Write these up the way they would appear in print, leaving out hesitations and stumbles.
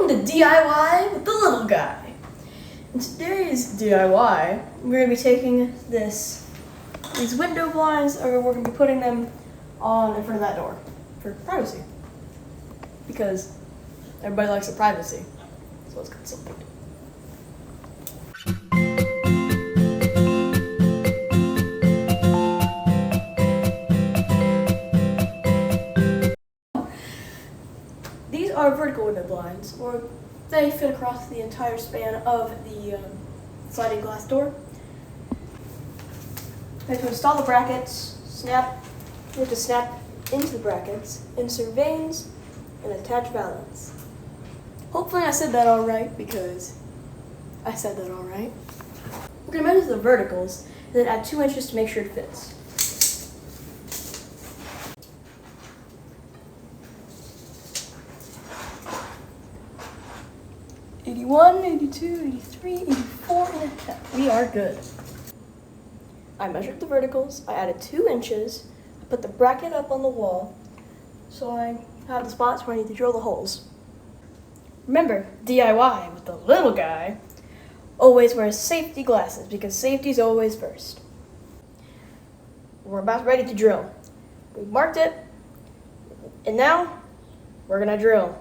Welcome to DIY with the little guy. In today's DIY, we're going to be taking these window blinds, or we're going to be putting them on in front of that door for privacy. Because everybody likes their privacy. So let's get something. These are vertical window blinds, or they fit across the entire span of the sliding glass door. You have to install the brackets, you have to snap into the brackets, insert vanes, and attach valance. Hopefully I said that all right, because I said that all right. We're going to measure the verticals, and then add 2 inches to make sure it fits. "81, 82, 83, 84 and a half. We are good. I measured the verticals, I added 2 inches, I put the bracket up on the wall, so I have the spots where I need to drill the holes. Remember, DIY with the little guy always wears safety glasses, because safety is always first. We're about ready to drill. We marked it, and now we're gonna drill.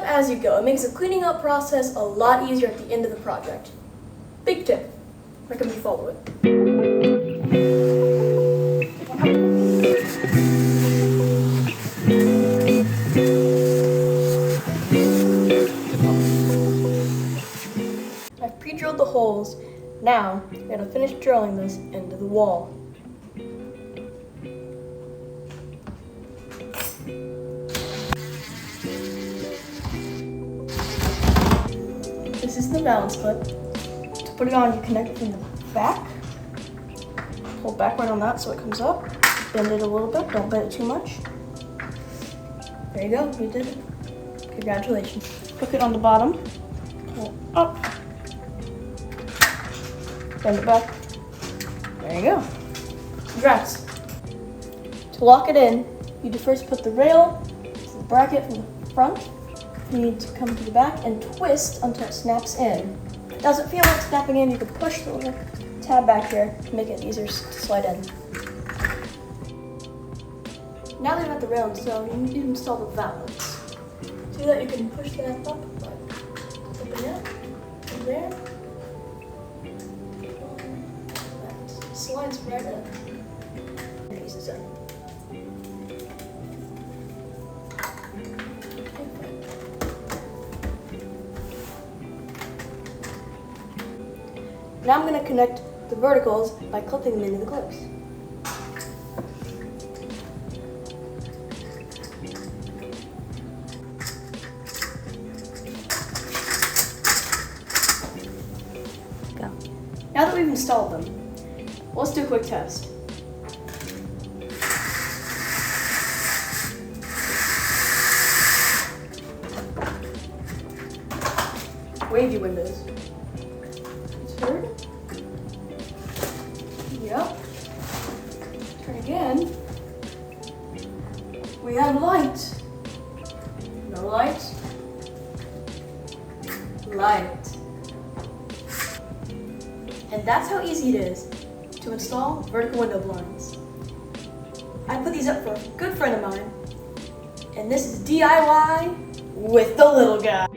As you go. It makes the cleaning up process a lot easier at the end of the project. Big tip. Recommend you follow it. I've pre-drilled the holes. Now, I'm going to finish drilling this into the wall. This is the balance clip. To put it on, you connect it from the back. Pull backward on that so it comes up. Bend it a little bit, don't bend it too much. There you go, you did it. Congratulations. Hook it on the bottom, pull up, bend it back. There you go. Congrats. To lock it in, you need to first put the rail, the bracket from the front. You need to come to the back and twist until it snaps in. If it doesn't feel like snapping in, you can push the little tab back here to make it easier to slide in. Now that you've got the rail installed, you need to install the valance. To do that, you can push that up, like up and down, from there. That slides right in. Pieces in. Now I'm going to connect the verticals by clipping them into the clips. Go. Now that we've installed them, let's do a quick test. Wavy windows. Turn. Yep. Turn again. We have light. No light. Light. And that's how easy it is to install vertical window blinds. I put these up for a good friend of mine, and this is DIY with the little guy.